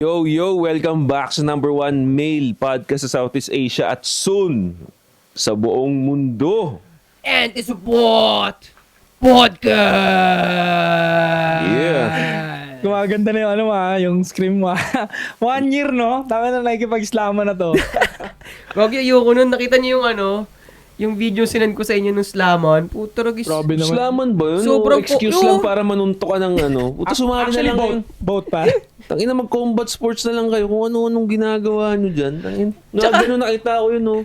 Yo, yo! Welcome back sa number one male podcast sa Southeast Asia at soon sa buong mundo. And it's what? Podcast! Yeah. Gumaganda na yung yung scream mo. 1 year, no? Tama na nakikipag-islama na to. Wag yung nun, nakita niyo yung yung video sinend ko sa inyo nung slaman. Puto ragis. Grabe naman. Islaman ba yun? Sobrang O excuse po- lang no. para manunto ka ng Puta, sumali na Actually, lang kayo. both pa. Tangina, mag-combat sports na lang kayo kung ano-anong ginagawa nyo dyan. Tangina. Ganun nakita ko yun, no?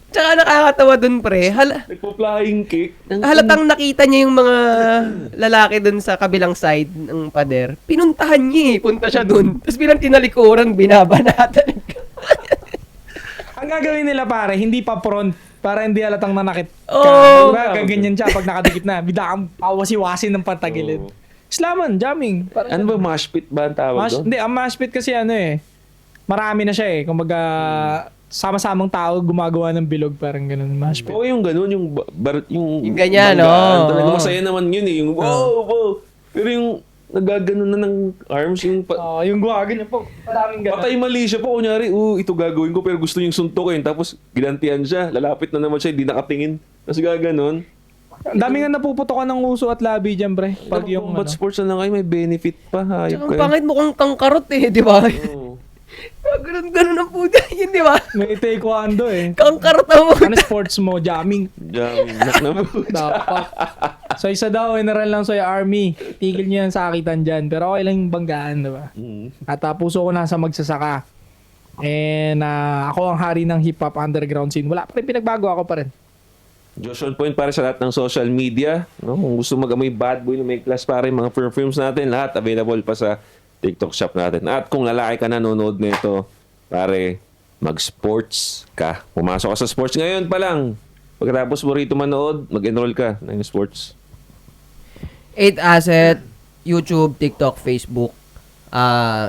Tsaka nakakatawa dun, pre. Nagpa-flying kick. Halatang nakita niya yung mga lalaki dun sa kabilang side ng pader. Pinuntahan niya eh. Punta siya dun. Tapos bilang tinalikuran, binabanatan. Ang gagawin nila pare, hindi pa front para hindi halatang nanakit ka. Oh. Diba? Gaganyan siya pag nakadikit na. Bida kang awasi-wasi ng pantagilid. Oh. Islaman, jamming. Ano ba, mosh pit ba ang tawag doon? Hindi, ang mosh pit kasi marami na siya eh. Kumbaga, sama-samang tao gumagawa ng bilog, parang ganun, mosh pit. Oo, yung ganun, yung Yung ganyan, banggaan. no? Talaga masaya naman yun eh. Yung wow, wow. Pero yung nagaganon na ng arms, yung Yung guwagan niya po. Maraming ganun. patay mali siya po. Kunyari, ito gagawin ko pero gusto niyong suntukin. Tapos ginantihan siya. Lalapit na naman siya, hindi nakatingin. Tapos gaganon. Ang dami nga napuputokan ng uso at labi dyan, pre. Pag yung Combat sports na lang kayo, may benefit pa. Hayop Tsaka ang kayo. pangit mo kung kangkarot eh, di ba? Oo. Ganun ang puta yun, di ba? may taekwondo eh. Kangkarot ang Ano sports mo? Jamming. Jamming. Nak na po. Dapat. So isa daw, general lang sa army. Tigil niyo yan sakitan dyan. Pero okay lang yung banggaan, diba? At puso ko nasa magsasaka. And ako ang hari ng hip-hop underground scene. Wala pa rin pinagbago, ako pa rin. Josh on point para sa lahat ng social media. No? Kung gusto mag-amoy bad boy, may class para yung mga perfumes natin, lahat available pa sa TikTok shop natin. At kung lalaki ka nanonood nito, pare, mag-sports ka. Pumasok ka sa sports ngayon pa lang. Pagkatapos mo rito manood, mag-enroll ka ng sports. 8 Asset, YouTube, TikTok, Facebook.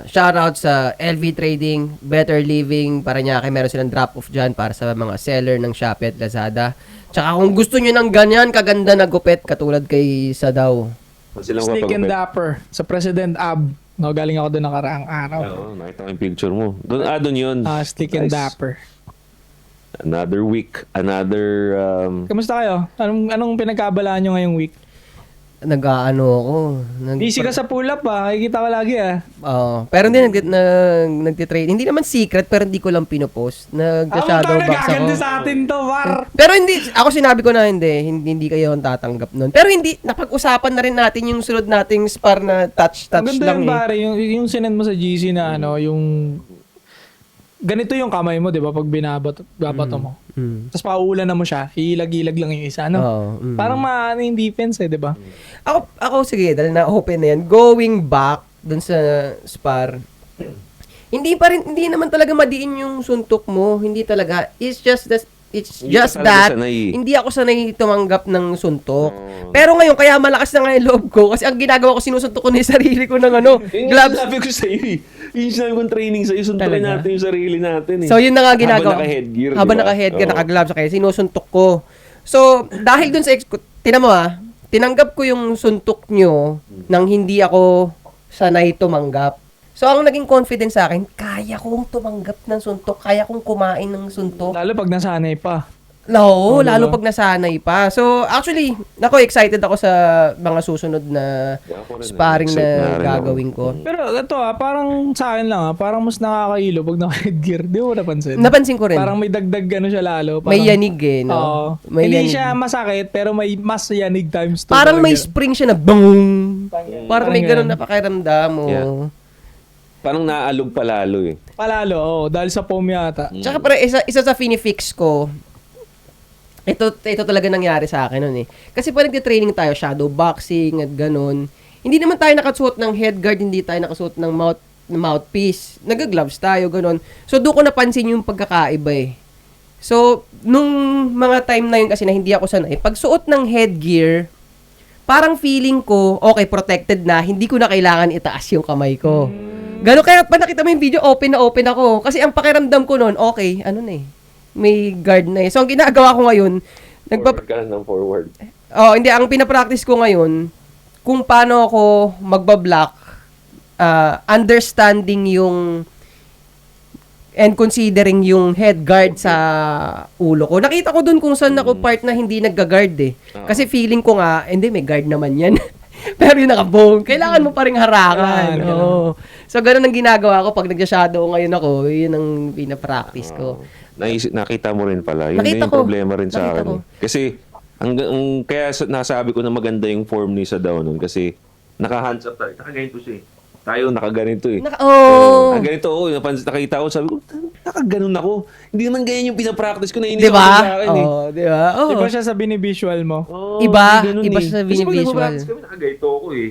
Shoutout sa LV Trading, Better Living, Parañaque. Meron silang drop-off dyan para sa mga seller ng Shopee at Lazada. Tsaka kung gusto nyo ng ganyan, kaganda na gupet, katulad kay Sadaw. Silang Stick and mapagupit. Dapper sa President Ab. No, galing ako doon nakaraang araw. Oo, nakita ko yung picture mo. Doon yun. Stick and Nice. Dapper. Another week, another... Kamusta kayo? Anong pinagkabalaan nyo ngayong week? Ako. Busy ka sa pull-up Nakikita ko lagi Pero hindi, nagtitrade. Hindi naman secret, pero hindi ko lang pinopost. Nag-shadowbox ako. Gaganda sa atin to, war. Pero hindi, ako sinabi ko na hindi kayo ang tatanggap nun. Pero hindi, napag-usapan na rin natin yung sunod nating spar na touch Ang ganda lang yun, pare. Yung sinend mo sa GC na yung... Ganito yung kamay mo, di ba? Pag binabato mo. Tapos pauulan na mo siya, hilag-hilag lang yung isa, no? Oo, Parang maano yung defense, di ba? Ako sige, dahil na-open na yan, going back dun sa spar, hindi naman talaga madiin yung suntok mo. Hindi talaga. It's just Hindi ka talaga that, sanay. hindi ako sanay tumanggap ng suntok. Pero ngayon, kaya malakas na nga yung loob ko kasi ang ginagawa ko, sinusuntok ko na yung sarili ko ng Yun gloves. yung sabi ko sa iyo eh. Yun yung sinabi kong training sa iyo. Suntukin Talaga? natin yung sarili natin eh. So, yun na nga ginagawa. Habang naka-headgear, Habang di ba? naka-headgear, Oo. naka-gloves, kaya sinusuntok ko. So, dahil dun sa tinan mo tinanggap ko yung suntok nyo nang hindi ako sanay tumanggap. So, ang naging confidence sa akin, kaya kong tumanggap ng suntok, kaya kong kumain ng suntok. Lalo pag nasanay pa. No, lalo diba? pag nasanay pa. So, actually, excited ako sa mga susunod na Ako rin, sparring excited na na rin gagawin ko. Pero ito parang sa akin lang parang mas nakakailo pag naka-headgear. Di mo napansin? Napansin ko rin. Parang may dagdag siya lalo. Parang, may yanig no? Oo. May Hindi yanig. siya masakit, pero may mas yanig times 2. Parang may spring siya na boom. Parang may ganun ganun. na pakiramdam mo. Yeah. Parang naaalog palalo eh. Palalo, dahil sa foam yata. Tsaka para isa sa finifix ko, ito talaga nangyari sa akin nun eh. Kasi pag nagtitraining tayo, shadow boxing at ganun, hindi naman tayo nakasuot ng headguard, hindi tayo nakasuot ng mouthpiece. Nag-gloves tayo, ganun. So, doon ko napansin yung pagkakaiba eh. So, nung mga time na yun kasi na hindi ako sanay, pag suot ng headgear, parang feeling ko, okay, protected na, hindi ko na kailangan itaas yung kamay ko. Gano'n, kaya pa nakita mo yung video, open na open ako. Kasi ang pakiramdam ko noon, okay, may guard na eh. So, ang ginagawa ko ngayon, Forward ka lang ng forward. hindi, ang pinapractice ko ngayon, kung paano ako magbablock understanding yung and considering yung head guard sa ulo ko. Nakita ko dun kung saan ako part na hindi nagga-guard eh. Kasi feeling ko nga, hindi, may guard naman yan. Pero yung nakabong, kailangan mo pa rin harangan. Kailangan. Oo. So, ganun ang ginagawa ko pag nag-shadow ngayon ako, yun ang pinapractice ko. Nakita mo rin pala. Yun Nakita na yung ko. problema rin sa Nakita akin. ko. Kasi, kaya nasabi ko na maganda yung form ni sa daw nun. Kasi, naka-hands up tayo. Nakaganito siya eh. Tayo nakaganito eh. Nakaganito ako. Nakita ko, sabi ko, nakaganon ako. Hindi naman ganyan yung pinapractice ko na hindi Di ba? sa akin eh. Oo, di ba? Oo. Iba siya sa binivisual mo. Oo, Iba. hindi ganun Iba eh. siya sa Kasi pag binivisual. nagpa-practice kami, nakaganito ako eh.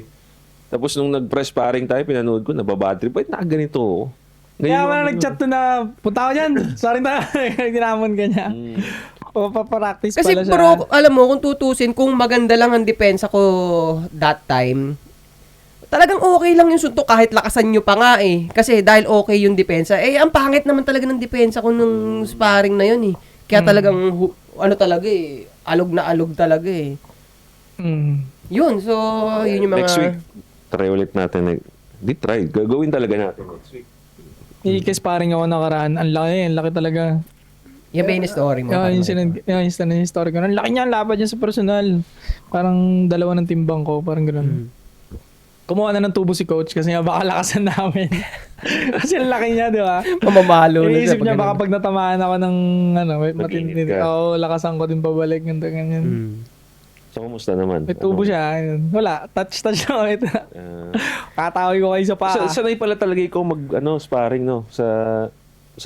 Tapos nung nag-press sparring tayo, pinanood ko, nababadtrip. Ba't nakaganito ako? Kaya wala nag-chat to na, punta ako dyan. Sorry na. Ginamon ka niya. Papapractice Kasi pala siya. pero alam mo, kung tutusin, kung maganda lang ang depensa ko that time, talagang okay lang yung suntok kahit lakasan nyo pa nga eh. Kasi dahil okay yung depensa. Eh, ang pangit naman talaga ng depensa ko nung sparring na yun eh. Kaya talagang, ano talaga eh, alog talaga eh. Yun, so, yun yung mga... Next week, try ulit natin. Di try. Gagawin talaga natin next week. I-sparring ako nakaraan. Ang laki talaga. Yan ba yung story mo? Yung story ko. Ang laki niya, ang lapad niya sa personal. Parang dalawa ng timbang ko, parang gano'n. Kumuha na ng tubo si coach kasi nga baka lakasan namin. Kasi ang laki niya, di ba? Mamamalo na siya. Iniisip niya baka pag natamaan ako ng matindi. Mag-init ka. Oo, lakasan ko din pabalik. Ganyan. So, kumusta naman? May tubo siya. Ayun. Wala. Touch ako. Ito. Katawag ko kayo sa paa. Sanay pala talaga ikaw sparring, no? Sa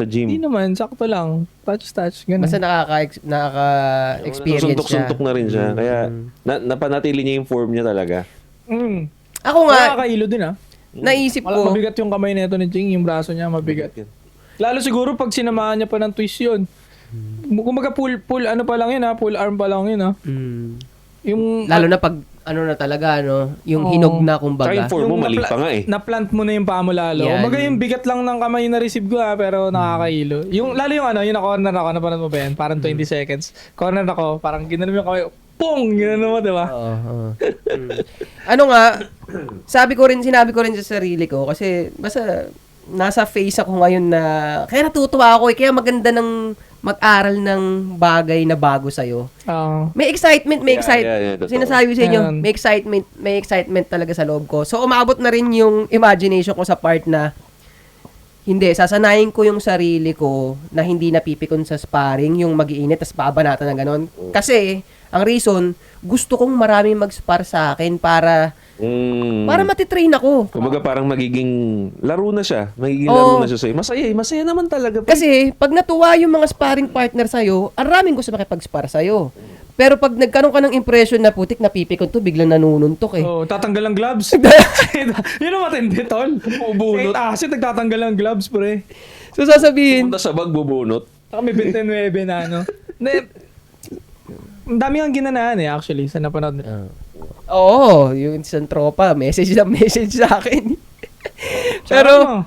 gym. Hindi naman. Sakto lang. Touch. Ganun. Basta nakaka-experience siya. Suntok-suntok na rin siya. Kaya, napanatili niya yung form niya talaga. Ako nga, Nakakailo din naisip ko, Mabigat yung kamay nito ni Ching. Yung braso niya mabigat. Lalo siguro pag sinamahan niya pa ng twist yun. Kumbaga full ano pa lang yun full arm pa lang yun Yung lalo na pag, ano na talaga, no? Yung hinog na, kumbaga. Tsaka yung form mo, mali pa nga eh. Na-plant mo na yung paa mo lalo. Yan. Kumbaga yung bigat lang ng kamay na receive ko pero nakakailo. Lalo yung yung na-corner ako, napanood mo ba yan? Parang 20 seconds. Corner ako, parang ginanon yung kamay. Pong! Ginanon mo, diba? Oo. Ano nga, sinabi ko rin sa sarili ko, kasi basta nasa phase ako ngayon na, kaya natutuwa ako kaya maganda ng mag-aral ng bagay na bago sa'yo. May excitement. Totoo. Sinasabi ko sa inyo, Ayan. may excitement talaga sa loob ko. So, umabot na rin yung imagination ko sa part na, hindi, sasanayin ko yung sarili ko na hindi napipikon sa sparring, yung mag-iinit, tas babanatan ng ganon. Kasi, ang reason, gusto kong maraming mag-spar sa akin para matitrain ako. Kumbaga parang magiging laro na siya. Magiging Oo. laro na siya sa'yo. Masaya naman talaga. Kasi, pag natuwa yung mga sparring partner sa'yo, ang raming gusto makipag-spar sa'yo. Pero pag nagkaroon ka ng impression na putik, napipikon to, biglang nanununtok eh. Tatanggal ang gloves. Yun ang matindi, tol. Ubunot. Kasi nagtatanggal ang gloves, pre. So, sasabihin, Punta sa bag, bubunot. Saka may 29 na ang dami ang ginanahan actually sa napanood. oo, yung isang tropa, message sa akin. Pero,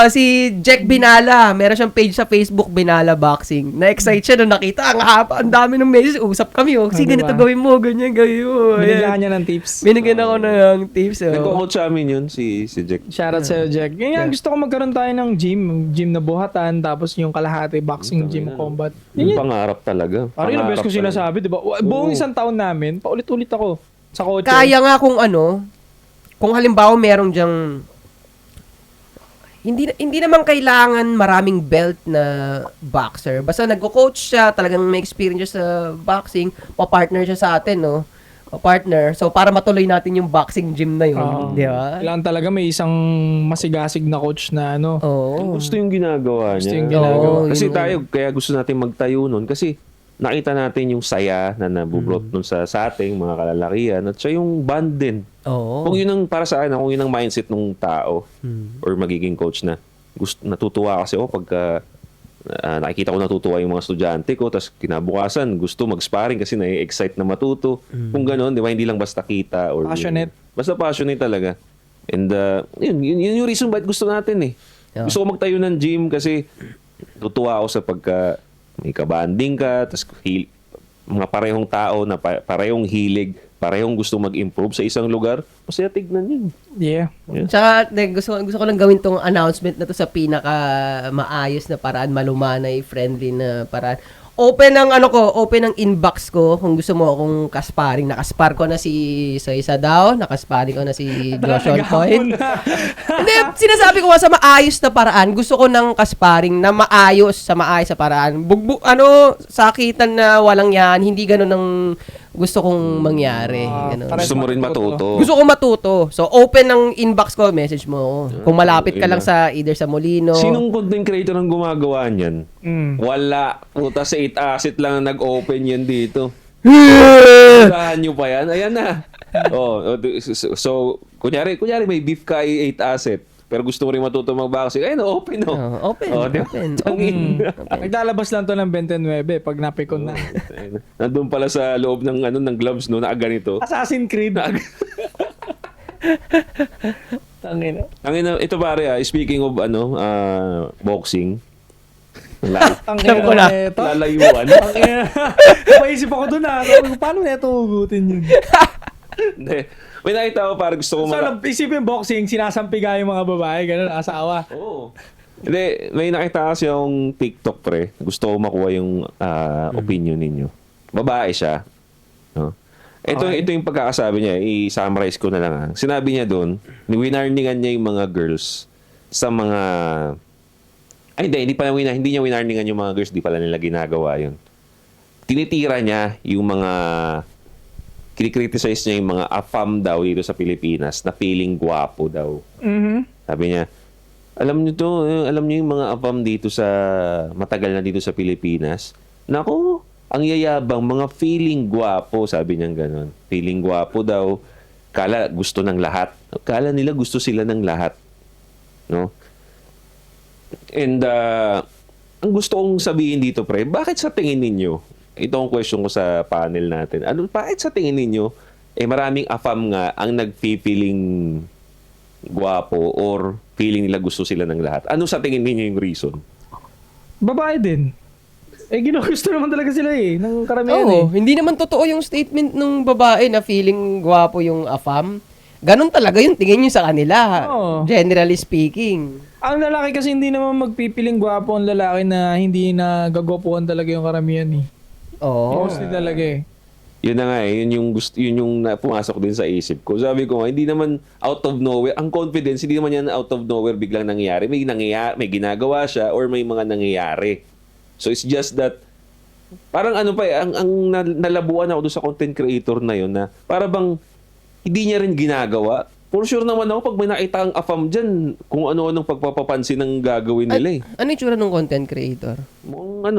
si Jack Binala, meron siyang page sa Facebook, Binala Boxing. Na-excite siya nung nakita, ang dami ng message, usap kami, sige, diba? ganito gawin mo, ganyan, gawin mo. Binigyan niya ng tips. Binigyan ako ng tips. Nagko-coach sa amin yun, si Jack. Shoutout sa'yo, Jack. Ganyan, gusto ko magkaroon tayo ng gym na buhatan, tapos yung kalahati boxing gym combat. Yung pangarap talaga. Parang yung best ko Pangarap sinasabi, di ba? Buong isang taon namin, paulit-ulit ako sa coach. Kaya nga kung halimbawa meron diyang, hindi naman kailangan maraming belt na boxer. Basta nagko-coach siya, talagang may experience siya sa boxing, pa-partner siya sa atin, no? Pa-partner. So, para matuloy natin yung boxing gym na yun. Di ba? Kailangan talaga may isang masigasig na coach na Oo. Gusto yung ginagawa niya. Gusto yung ginagawa. Oo, Kasi yun. tayo, kaya gusto natin magtayo nun. Kasi nakita natin yung saya na nabubrot nun sa ating mga kalalakihan at siya yung band din. Oo. Kung yun ang para sa akin, kung yun ang mindset ng tao or magiging coach na natutuwa kasi ako pagka nakikita ko natutuwa yung mga estudyante ko tapos kinabukasan gusto mag-sparring kasi na-excite na matuto. Kung gano'n, di ba? Hindi lang basta kita or Passionate. Basta passionate talaga. And yun yung reason bakit gusto natin eh. Yeah. Gusto ko magtayo ng gym kasi tutuwa ako sa pagka may kabanding ka, tapos mga parehong tao na parehong hilig parehong gusto mag-improve sa isang lugar, masaya tignan yun. Yeah. Tsaka, gusto ko lang gawin tong announcement na to sa pinaka maayos na paraan, malumanay, friendly na paraan. Open ang inbox ko kung gusto mo akong kasparing. Nakaspar ko na si Isa daw, nakasparing ko na si Joshua Point. Hindi, sinasabi ko nga sa maayos na paraan. Gusto ko ng kasparing na maayos sa paraan. Sakitan na walang yan, hindi ganun ang gusto kong mangyari. Ganun. Gusto mo rin matuto. Gusto ko matuto. So, open ang inbox ko, message mo ako. Kung malapit ka lang sa either sa Molino. Sinong content creator ang gumagawa niyan? Mm. Wala. Puta sa 8 asset lang ang nag-open yan dito. Saan nyo pa yan? Ayan na. So, kunyari may beef ka 8 asset. Pero gusto mo rin matuto mag-boxing. Ayun, open o. Open. Oh, di ba? Open. Tangin. Naglalabas lang to ng 29 pag napikon na. Nandun pala sa loob ng gloves no, na ganito. Assassin's Creed. Tangina. Ito pare, speaking of boxing. Tangina Alam ko na. ito. Lalayuan. Tangina. Paisip ako dun paano neto hugutin yun? Hindi. May nakita ko para gusto ko So, isipin boxing, sinasampiga yung mga babae, ganun, asawa. Oo. Hindi, may nakita kasi yung TikTok pre. Gusto ko makuha yung opinion ninyo. Babae siya. No? Ito yung pagkakasabi niya. I-summarize ko na lang. Sinabi niya doon, winarningan niya yung mga girls sa mga... Ay, hindi niya winarningan yung mga girls. Di pala nila ginagawa yun. Tinitira niya yung mga... Kinikriticize niya yung mga afam daw dito sa Pilipinas na feeling gwapo daw. Mm-hmm. Sabi niya, alam niyo yung mga afam dito sa matagal na dito sa Pilipinas. Nako, ang yayabang, mga feeling gwapo, sabi niya gano'n. Feeling gwapo daw, kala gusto ng lahat. Kala nila gusto sila ng lahat. No? And ang gusto kong sabihin dito, pre, bakit sa tingin ninyo? Ito ang question ko sa panel natin. Bakit sa tingin ninyo, maraming afam nga ang nagpi-feeling gwapo or feeling nila gusto sila ng lahat? Ano sa tingin ninyo yung reason? Babae din. Ginugusto naman talaga sila ng karamihan Oo, hindi naman totoo yung statement ng babae na feeling gwapo yung afam. Ganon talaga yung tingin nyo sa kanila. Oo. Generally speaking. Ang lalaki kasi hindi naman magpipiling gwapo ang lalaki na hindi na gagwapuhan talaga yung karamihan Oo. Mostly talaga Yun na nga yun yung pumasok din sa isip ko. Sabi ko, hindi naman out of nowhere, ang confidence, hindi naman yan out of nowhere biglang nangyayari. May ginagawa siya or may mga nangyayari. So it's just that, parang ang nalabuan ako doon sa content creator na yun na para bang hindi niya rin ginagawa. For sure naman ako, pag may nakita ang afam dyan, kung ano-anong pagpapapansin ang gagawin nila Ano yung tsura ng content creator? Mukhang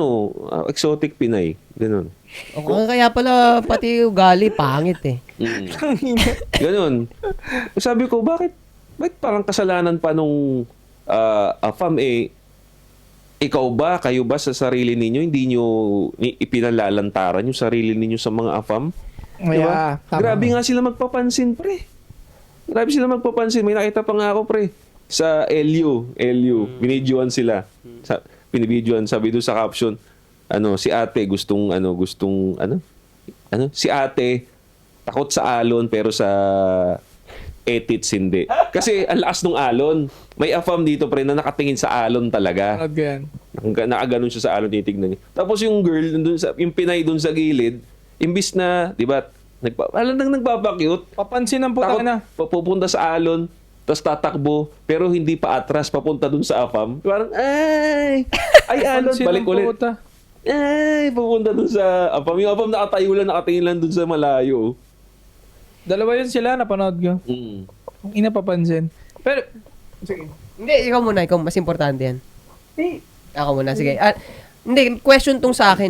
exotic Pinay. Ganun. Kaya pala pati ugali, pangit Ganun. Sabi ko, bakit parang kasalanan pa nung afam ikaw ba, kayo ba sa sarili ninyo, hindi nyo ipinalalantaran yung sarili ninyo sa mga afam? Diba? Grabe nga sila magpapansin, pre. Grabe sila magpapansin. May nakita pa nga ako, pre. Sa LU. Binidyoan sila. Binibidyoan. Sabi doon sa caption, si ate si ate takot sa alon pero sa etits hindi. Kasi ang lakas ng alon. May afam dito, pre, na nakatingin sa alon talaga. Again. Nakaganon siya sa alon, titignan niya. Tapos yung girl, yung Pinay doon sa gilid, imbis na, di ba, nagpapakyut. Papansin ng puta na. Pupunta sa alon, tapos tatakbo, pero hindi pa atras, papunta dun sa afam. Parang, ay alon, Papansin balik ng ulit. puta. Pupunta dun sa afam. Yung afam nakatayo lang, nakatingin lang dun sa malayo. Dalawa yun sila, napanood ko. Ang inapapansin. Pero, sige. Hindi, ikaw muna. Ikaw, mas importante yan. Ako muna, sige. Hindi, question tong sa akin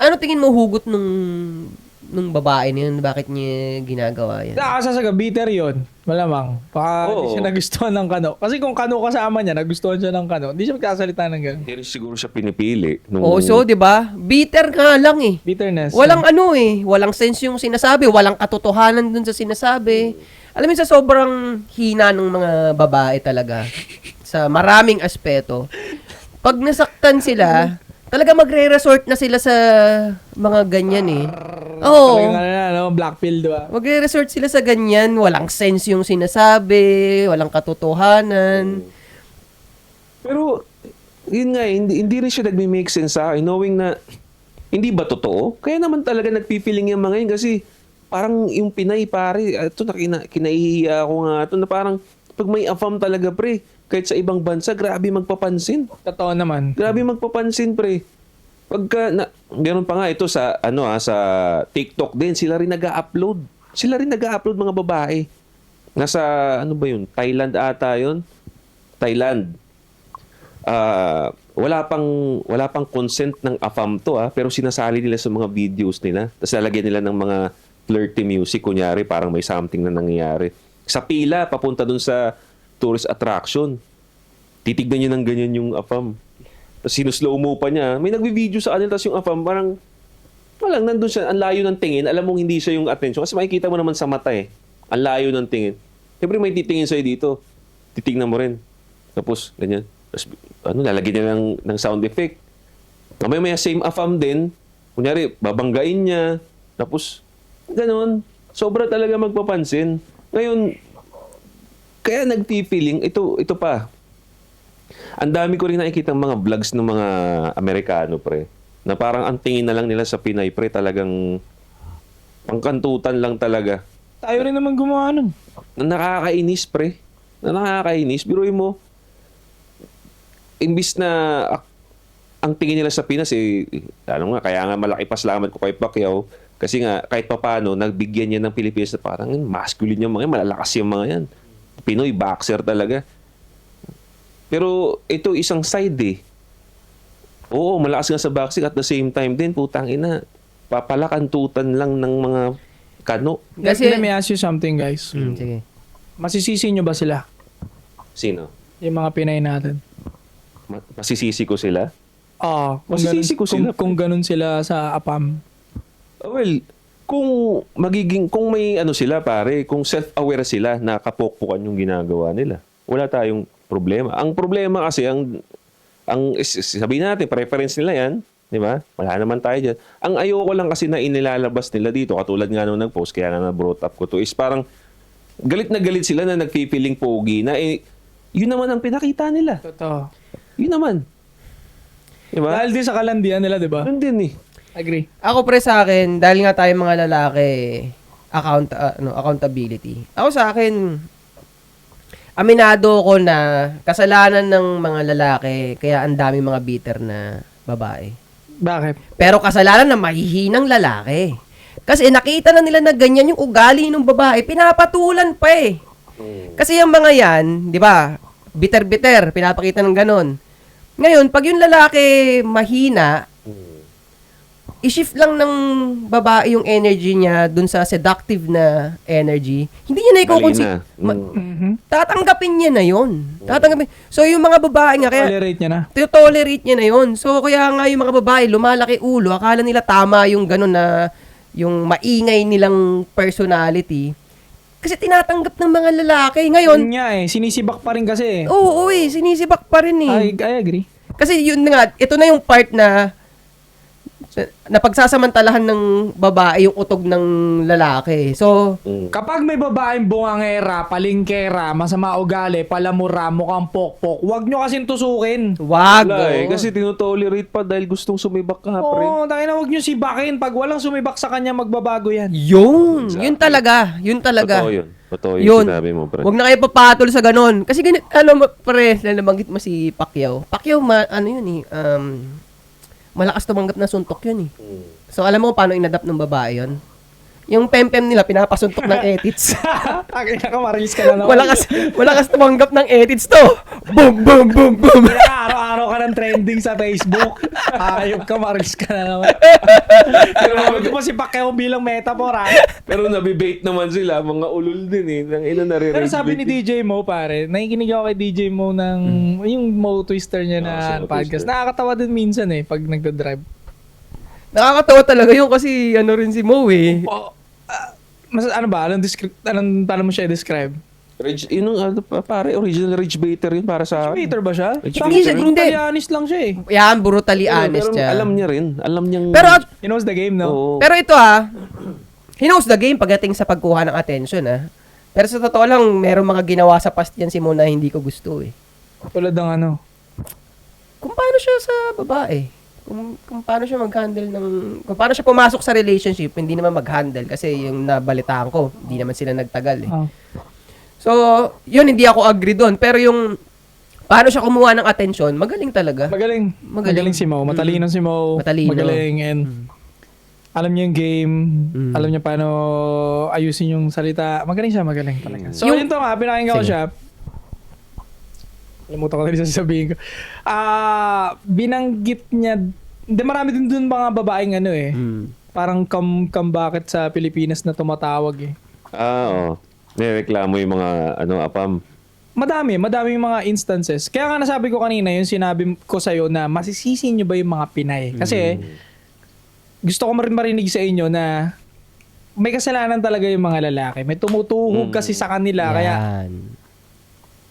Ano tingin mo hugot nung babae na yun? Bakit niya ginagawa yan? Nakasasaga, bitter yun. Malamang. Baka Oo. hindi siya nagustuhan ng kano. Kasi kung kano kasama niya, nagustuhan siya ng kano, hindi siya magkasalita ng gano'n. Hindi siguro siya pinipili. So, di ba? Bitter nga lang Bitterness. Walang walang sense yung sinasabi, walang katotohanan dun sa sinasabi. Alam mo, sa sobrang hina ng mga babae talaga, sa maraming aspeto, pag nasaktan sila, talaga magre-resort na sila sa mga ganyan eh. Oo. Talagang black pill, di ba? Magre-resort sila sa ganyan. Walang sense yung sinasabi. Walang katotohanan. Pero, yun nga, hindi rin siya nagme-make sense sa akin, knowing na hindi ba totoo? Kaya naman talaga nagpipiling yung mga yun kasi parang yung Pinay, pare, ito na kinaihiya ako nga ito na parang pag may AFAM talaga, pre, kahit sa ibang bansa, grabe magpapansin. Totoo naman. Grabe magpapansin, pre. Pagka, meron pa nga ito sa, sa TikTok din, sila rin nag-upload. Sila rin nag-upload mga babae. Nasa, ano ba yun? Thailand ata yun? Thailand. Wala pang consent ng AFAM to, pero sinasali nila sa mga videos nila. Tapos lalagyan nila ng mga flirty music, kunyari, parang may something na nangyayari. Sa pila, papunta dun sa tourist attraction. Titignan nyo ng ganyan yung AFAM. Tapos sinuslow mo pa niya. May nagbi-video sa kanila, tapos yung AFAM parang walang nandun siya, ang layo ng tingin. Alam mong hindi siya yung attention. Kasi makikita mo naman sa mata eh. Ang layo ng tingin. Siyempre may titingin sa'yo dito. Titignan mo rin. Tapos, ganyan. Tapos, lalagyan niya ng sound effect. May same AFAM din. Kunyari, babanggain niya. Tapos, ganun. Sobra talaga magpapansin. Ngayon, kaya nagpipiling, ito pa. Ang dami ko rin nakikita mga vlogs ng mga Amerikano, pre. Na parang ang tingin na lang nila sa Pinay, pre. Talagang pangkantutan lang talaga. Tayo rin naman gumawa nun. Na nakakainis, pre. Na nakakainis. Biruin mo, imbis na ang tingin nila sa Pinas, kaya nga malaki pasalamat ko kay Pacquiao. Kasi nga, kahit papano, nagbigyan niya ng Pilipinas na parang masculine yung mga yan, malalakas yung mga yan. Pinoy, boxer talaga. Pero ito isang side eh. Oo, malakas nga sa boxing at the same time din, putang ina, papalakantutan lang ng mga kano. Kasi, let me ask you something, guys. Sige. Masisisi nyo ba sila? Sino? Yung mga Pinay natin. Masisisi ko sila? Oo. Masisisi ko sila. Kung ganun sila sa APAM. Well, kung may sila pare, kung self-aware sila na kapokpukan yung ginagawa nila, wala tayong problema. Ang problema kasi, sabihin natin, preference nila yan, di ba? Wala naman tayo dyan. Ang ayoko lang kasi na inilalabas nila dito, katulad nga nung nag-post, kaya nga na-brought up ko to, is parang galit na galit sila na nagpipiling pogi na yun naman ang pinakita nila. Totoo. Yun naman. Di ba? Dahil din sa kalandian nila, di ba? Yun din eh. Agree. Ako pre sa akin, dahil nga tayo mga lalaki, accountability. Ako sa akin, aminado ko na kasalanan ng mga lalaki, kaya ang dami mga bitter na babae. Bakit? Pero kasalanan na mahihinang lalaki. Kasi nakita na nila na ganyan yung ugali ng babae, pinapatulan pa eh. Kasi yung mga yan, di ba, bitter-bitter, pinapakita ng ganon. Ngayon, pag yung lalaki mahina, i-shift lang ng babae yung energy niya dun sa seductive na energy. Hindi niya na tatanggapin niya na yun. So, yung mga babae nga, kaya Tolerate niya na. tolerate niya na yun. So, kaya nga yung mga babae, lumalaki ulo, akala nila tama yung ganun na, yung maingay nilang personality. Kasi tinatanggap ng mga lalaki. Ngayon, Yun nga sinisibak pa rin kasi. oo, sinisibak pa rin eh. I agree. Kasi yun nga, ito na yung part na napagsasamantalahan ng babae yung utog ng lalaki. So, Kapag may babaeng bungangera, palingkera, masama ugali, palamura, mukhang pokpok, wag nyo kasing tusukin. wag. Wala oo. kasi tinotolerate pa dahil gustong sumibak ka, pre. Oo, tangina, wag nyo sibakin. Pag walang sumibak sa kanya, magbabago yan. Yun Exactly. talaga. Totoo yun sinabi mo, pre. Huwag na kayo papatol sa ganun. Kasi ganit, pre, nabanggit mo si Pacquiao. Pacquiao, malakas tumanggap na suntok yun eh. So, alam mo paano inadapt ng babae yun? Yung pempem nila, pinapasuntok ng edits. Tangina ka, marilis ka na naman. Malakas tumanggap ng edits to. Boom, boom, boom, boom. Araw-araw ka ng trending sa Facebook. Ayop ka, marilis ka na naman. Pero wag mo si Pacquiao bilang metaphor, ha? Pero nabibait naman sila, mga ulol din eh. Nang ina Pero sabi ni nare-regulate. DJ Mo, pare, nakikinig ako kay DJ Mo ng yung Mo Twister niya na si Mo podcast. Twister. Nakakatawa din minsan pag nagda-drive. Nakakatawa talaga yun kasi rin si Mo eh. Mas ano ba? Paano mo siya i-describe? Yun yung, pare, original Ridge Baiter yun para sa akin. Peter ba siya? Rich Sa Peter. akin, brutalianis lang siya eh. Yan, brutally Pero honest siya. alam niya rin. Alam niyang... Pero, He knows the game, no? Oo. pero ito he knows the game pagdating sa pagkuha ng attention Pero sa totoo lang, merong mga ginawa sa past yan si Mo na hindi ko gusto eh. Tulad ng ano. Kung paano siya sa babae. Kung paano siya mag-handle kung paano siya pumasok sa relationship, hindi naman mag-handle kasi yung nabalitaan ko, hindi naman sila nagtagal eh. Oh. So, yun hindi ako agree doon, pero yung paano siya kumuha ng attention, magaling talaga. Magaling. Magaling si Mo. Matalino si Mo. Matalino. Magaling and alam niya yung game. Alam niya paano ayusin yung salita. Magaling siya, magaling talaga. So, yun to nga, pinakinggan ko Sige. siya. Kalimutan ko na rin sasabihin ko. Binanggit niya, hindi marami din dun mga babaeng ano eh. Parang come bakit sa Pilipinas na tumatawag eh. Oo. Nireklamo yung mga apam. Madami yung mga instances. Kaya nga nasabi ko kanina, yung sinabi ko sa'yo na masisisi nyo ba yung mga Pinay? Kasi gusto ko rin marinig sa inyo na may kasalanan talaga yung mga lalaki. May tumutuhog kasi sa kanila. Yan.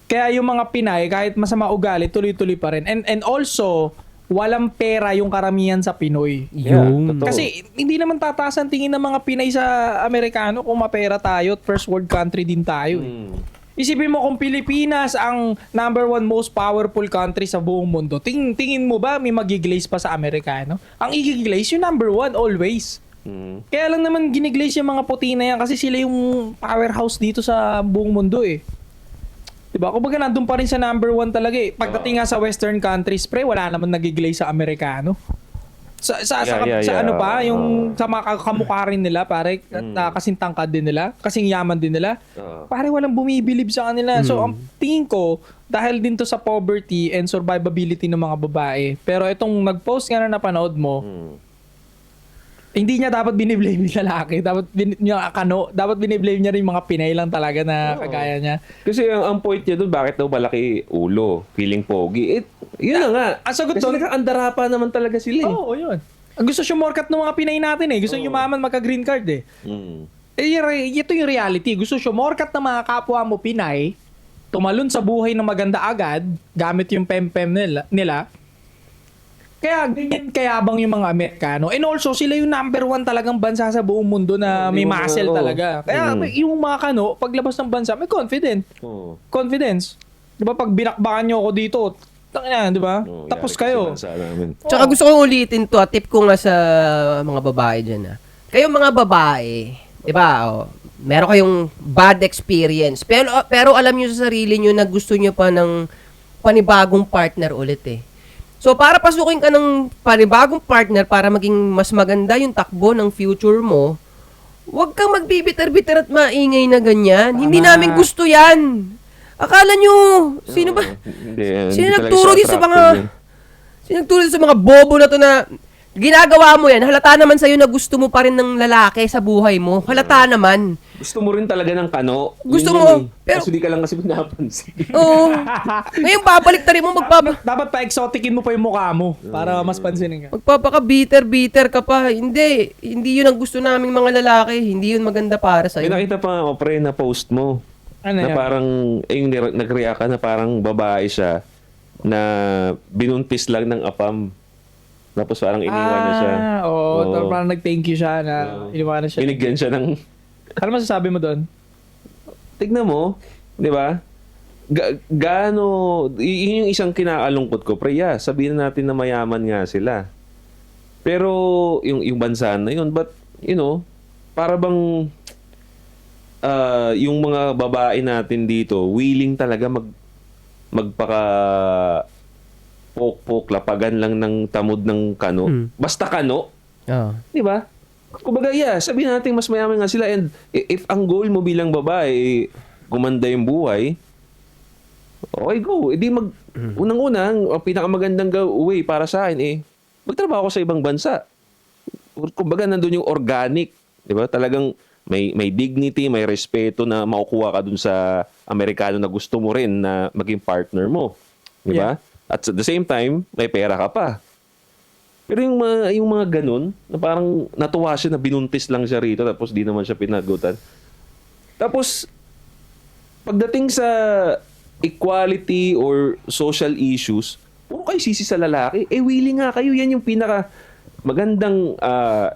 Kaya yung mga Pinay, kahit masama ugali, tuloy-tuloy pa rin. And also, walang pera yung karamihan sa Pinoy. Yung totoo. Kasi hindi naman tataas ang tingin ng mga Pinay sa Amerikano kung mapera tayo at first world country din tayo. Isipin mo kung Pilipinas ang number one most powerful country sa buong mundo, tingin mo ba may magiglaze pa sa Amerikano? Ang igiglaze yung number one always. Kaya lang naman giniglaze yung mga puti na yan kasi sila yung powerhouse dito sa buong mundo eh. Diba? Kumbaga nandun pa rin sa number one talaga eh. Pagdating nga sa western countries, pre, wala naman nagiglaze sa Amerikano. Sa ano pa, yung sa mga kamukha rin nila, pare, na kasing tangkad din nila, kasing yaman din nila, pare, walang bumibilib sa kanila. So, ang tingin ko, dahil din to sa poverty and survivability ng mga babae, pero itong nag-post nga na napanood mo, hindi niya dapat biniblame yung lalaki, dapat biniblame niya rin yung mga Pinay lang talaga na kagaya niya. Kasi ang point niya doon, bakit daw malaki ulo, feeling pogi? Yun na nga. Ang sagot Kasi doon, nakaandara pa naman talaga sila eh. oo, yun. Ang gusto sumorkat ng mga Pinay natin eh. Gusto yumaman magka-green card eh. Ito yung reality. Gusto sumorkat ng mga kapwa mo Pinay, tumalon sa buhay ng maganda agad, gamit yung pem-pem nila. Kaya ganyan kayabang yung mga Amerikano. And also, sila yung number one talagang bansa sa buong mundo na may muscle talaga. Kaya yung mga Kano, paglabas ng bansa, may confidence. Di ba pag binakbakan nyo ako dito, tangina, di ba? Tapos kayo. Tsaka gusto kong ulitin to, tip ko nga sa mga babae dyan Kayong mga babae, di ba, meron kayong bad experience. Pero alam nyo sa sarili nyo na gusto nyo pa ng panibagong partner ulit eh. So, para pasukin ka ng panibagong partner para maging mas maganda yung takbo ng future mo, huwag kang magbibiter-biter at maingay na ganyan. Hindi namin gusto yan. Akala nyo, sino ba? Sino nagturo din sa mga bobo na to na ginagawa mo yan, halata naman sa'yo na gusto mo pa rin ng lalaki sa buhay mo. Halata naman. Gusto mo rin talaga ng Kano. Gusto Yun mo, yun eh. pero- Kaso di ka lang kasi pinapansin. Oo. Ngayon, babalik ta rin mo, Dapat pa-exoticin mo pa yung mukha mo para mas pansinin ka. magpapaka-bitter ka pa. Hindi yun ang gusto naming mga lalaki. Hindi yun maganda para May sa'yo. nakita pa nga, pre, na post mo. Ano na yan? parang, yung nag-react ka na parang babae siya na binuntis lang ng apam. Tapos parang iniwan na siya. Oo. Parang nag-thank you siya na iniwan na siya. Binigyan siya ng... Ano masasabi mo doon? Tignan mo, di ba? Gaano, yun yung isang kinaalungkot ko. Pre, sabihin natin na mayaman nga sila. Pero, yung bansa na yun, but, para bang, yung mga babae natin dito, willing talaga magpaka pok-pok, lapagan lang ng tamod ng Kano. Basta Kano. Di ba? Kumbaga, sabihin natin mas mayaman nga sila, and if ang goal mo bilang babae, gumanda yung buhay, okay, go. Unang-una, ang pinakamagandang way para sa akin, magtrabaho ko sa ibang bansa. Kumbaga, nandun yung organic. Di ba? Talagang may dignity, may respeto na makukuha ka dun sa Amerikano na gusto mo rin na maging partner mo. Di ba? At at the same time, may pera ka pa. Pero yung mga ganun, na parang natuwa siya na binuntis lang siya rito tapos di naman siya pinagutan. Tapos, pagdating sa equality or social issues, puro kayo sisi sa lalaki. Willing nga kayo. Yan yung pinaka magandang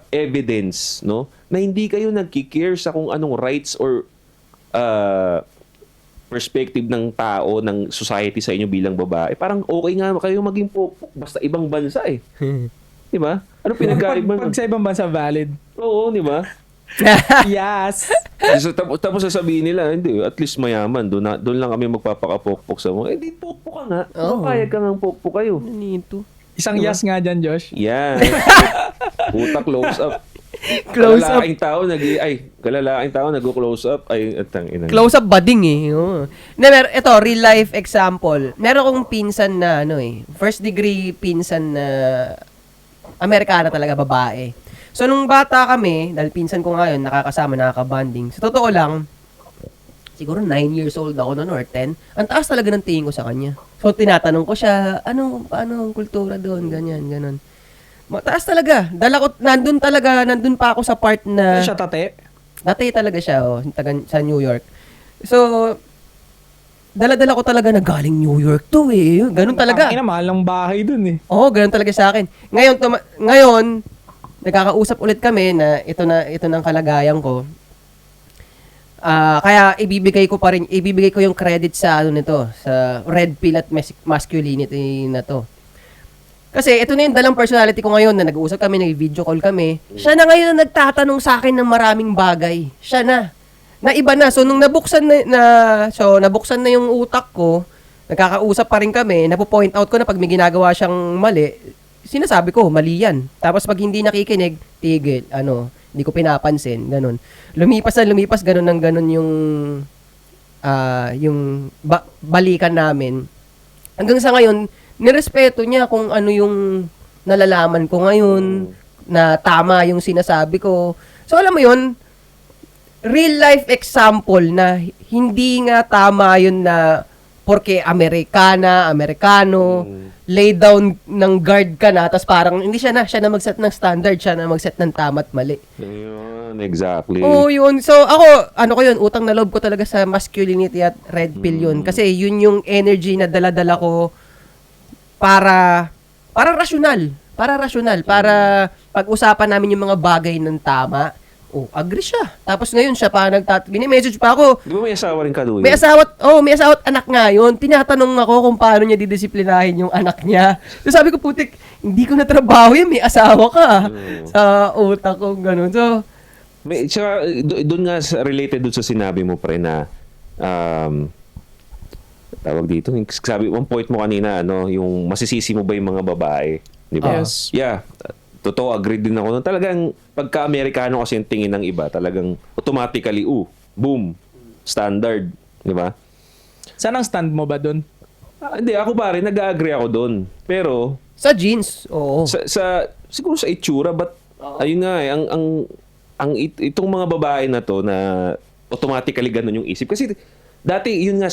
evidence, no? Na hindi kayo nagki-care sa kung anong rights or perspective ng tao, ng society sa inyo bilang babae. Parang okay nga kayo maging pokpok basta ibang bansa eh. Di ba? Ano pinagkaiba? Pag sa ibang bansa valid. Oo, di ba? Yes. Tapos sasabihin nila, hindi, at least mayaman. Doon lang kami magpapakapokpok sa mga. Di pokpok ka nga. Oo. Papayag ka nga pokpok kayo. Ano nito? Isang yes nga dyan, Josh. Yan. Puta close up. Close up. Kalalaking tao nag-close up. Close up budding eh. Oo. Ito, real life example. Meron akong pinsan na first degree pinsan na Amerikana talaga, babae. So, nung bata kami, dahil pinsan ko ngayon, nakakasama, nakaka-bonding. Sa totoo lang, siguro 9 years old ako noon or 10. Ang taas talaga ng tingin ko sa kanya. So, tinatanong ko siya, paano ang kultura doon, ganyan, ganon. Mataas talaga. Nandun pa ako sa part na... Ano siya, tate? Dati talaga siya, sa New York. So, dala-dala ko talaga na galing New York to eh. Ganun talaga. Ang ina, mahal ng bahay dun eh. Oo, ganun talaga sa akin. Ngayon, nagkakausap ulit kami na ito ng kalagayan ko. Kaya ibibigay ko yung credit sa sa red pill at masculinity na to. Kasi ito na yung dalang personality ko ngayon na nag-uusap kami, nag-video call kami. Siya na ngayon na nagtatanong sa akin ng maraming bagay. Siya na. Na iba na. So, nung nabuksan na yung utak ko, nagkakausap pa rin kami, napo-point out ko na pag may ginagawa siyang mali, sinasabi ko, mali yan. Tapos pag hindi nakikinig, tigil, hindi ko pinapansin, ganun. Lumipas, ganun yung balikan namin. Hanggang sa ngayon, nirespeto niya kung ano yung nalalaman ko ngayon, na tama yung sinasabi ko. So, alam mo yun, real life example na hindi nga tama yun na porque Amerikano, lay down ng guard ka na, tapos parang hindi siya na mag-set ng standard, siya na mag-set ng tama at mali. Yun, exactly. Oo, yun. So, ako, utang na loob ko talaga sa masculinity at red pill yun. Kasi yun yung energy na dala-dala ko para rasyonal. Para pag-usapan namin yung mga bagay ng tama. Agree siya. Tapos ngayon siya pa message pa ako. Di ba may asawa rin ka, Louie? May asawa't anak nga yun. Tinatanong ako kung paano niya didisiplinahin yung anak niya. So sabi ko, putik, hindi ko na trabaho yan. May asawa ka. Sa utak ko, ganun. So, doon nga related doon sa sinabi mo pre na tawag dito, sabi one point mo kanina, yung masisisi mo ba yung mga babae, di ba? Yes. Yeah. Totoo, agree din ako. Talagang pagka-Amerikano kasi yung tingin ng iba, talagang automatically, boom, standard, di ba? Saan ang stand mo ba dun? Hindi, ako pare, nag-agree ako doon. Pero, sa jeans, oo. siguro sa itsura, but, ayun nga itong mga babae na to, na automatically ganun yung isip. Kasi, dati, yun nga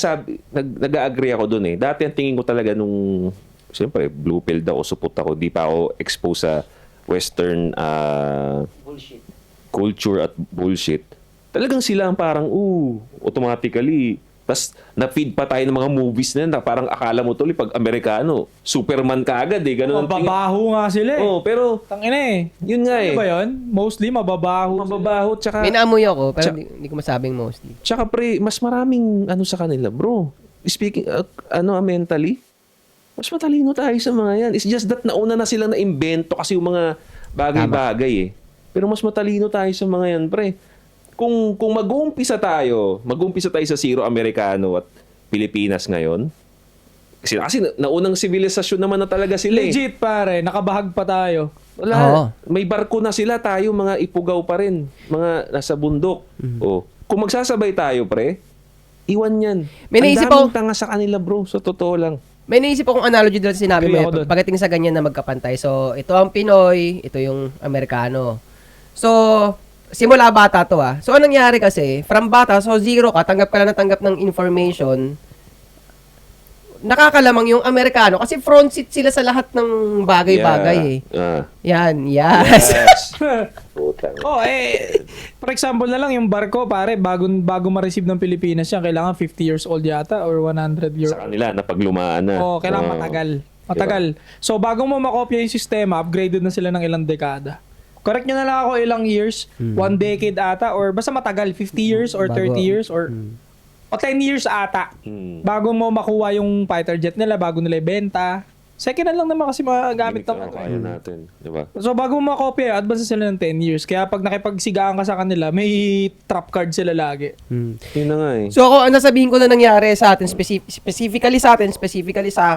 nag-agree ako doon eh. Dati ang tingin ko talaga siyempre, blue pill daw, supot ako, di pa ako exposed sa Western Bullshit. culture at bullshit. Talagang sila ang parang, automatically. Tapos, na-feed pa tayo ng mga movies na parang akala mo tuloy, pag Amerikano, Superman ka agad eh. Ganun ang tingin. Mababaho nga sila eh. Pero, Tangina eh. yun nga eh. Ano ba yun? Mostly mababaho. Mababaho, tsaka, May naamoy ako, pero hindi ko masabing mostly. tsaka pre, mas maraming sa kanila, bro. Speaking, mentally, mas matalino tayo sa mga yan. It's just that nauna na silang na-invento kasi yung mga bagay-bagay eh. Pero mas matalino tayo sa mga yan, pre. Kung mag-uumpisa tayo sa zero Amerikano at Pilipinas ngayon, kasi naunang sibilisasyon naman na talaga sila eh. Legit pare, nakabahag pa tayo. Wala. Oo. May barko na sila, tayo mga ipugaw pa rin. Mga nasa bundok. Kung magsasabay tayo, pre, iwan yan. May Ang naisip daming ako- tanga sa kanila, bro. Sa totoo lang. May naisip akong analogy dahil sinabi Agree mo ako dun. pagdating sa ganyan na magkapantay. So, ito ang Pinoy, ito yung Amerikano. So, simula bata to So, anong nangyari kasi, from bata, so zero ka, tanggap ka lang ng information, nakakalamang yung Amerikano kasi front seat sila sa lahat ng bagay-bagay eh. Yeah. Yan, yes. Yes. Putang. For example na lang, yung barko, pare, bago ma-receive ng Pilipinas yan, kailangan 50 years old yata or 100 years Sa kanila, napaglumaan na. kailangan matagal. So, bago mo makopya yung sistema, upgraded na sila ng ilang dekada. Correct nyo na lang ako ilang years, 1 decade ata, or basta matagal, 50 years or 30 years, or 10 years ata. Bago mo makuha yung fighter jet nila, bago nila ibenta. Second hand lang naman kasi magagamit Gimmick ng na kaya natin. Diba? So, bago mo makopya, advance na sila ng 10 years. Kaya pag nakipagsigaan ka sa kanila, may trap card sila lagi. Yun na nga eh. So ako, ang nasabihin ko na nangyari sa atin, specifically sa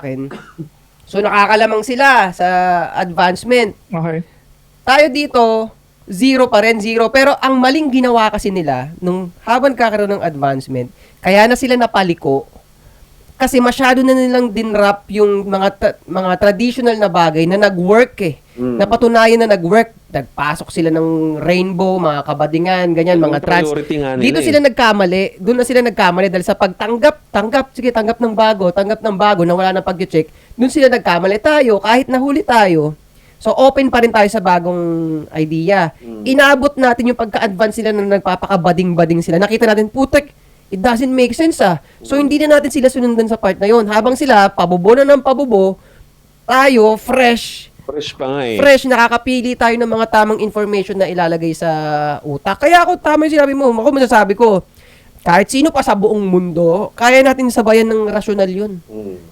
akin, so nakakalamang sila sa advancement. Okay. Tayo dito, zero pa rin, zero. Pero ang maling ginawa kasi nila, nung habang kakaroon ng advancement, kaya na sila napaliko, kasi masyado na nilang dinrap yung mga traditional na bagay na nag-work eh. Napatunayan na nag-work. Nagpasok sila ng rainbow, mga kabadingan, ganyan, Yung mga trans. priority nga nila Dito eh. sila nagkamali. Doon na sila nagkamali dahil sa tanggap ng bago na wala nang pag-check. Doon sila nagkamali. Tayo, kahit nahuli tayo, so open pa rin tayo sa bagong idea. Inabot natin yung pagka-advance sila na nagpapakabading-bading sila. Nakita natin, putek, it doesn't make sense ah. So hindi na natin sila sunundan sa part na yun. Habang sila, pabubo na ng pabubo, tayo, fresh, Fresh pa nga eh. nakakapili tayo ng mga tamang information na ilalagay sa utak. Kaya ako, tama yung sinabi mo, ako masasabi ko, kahit sino pa sa buong mundo, kaya natin sabayan ng rasyonal yun.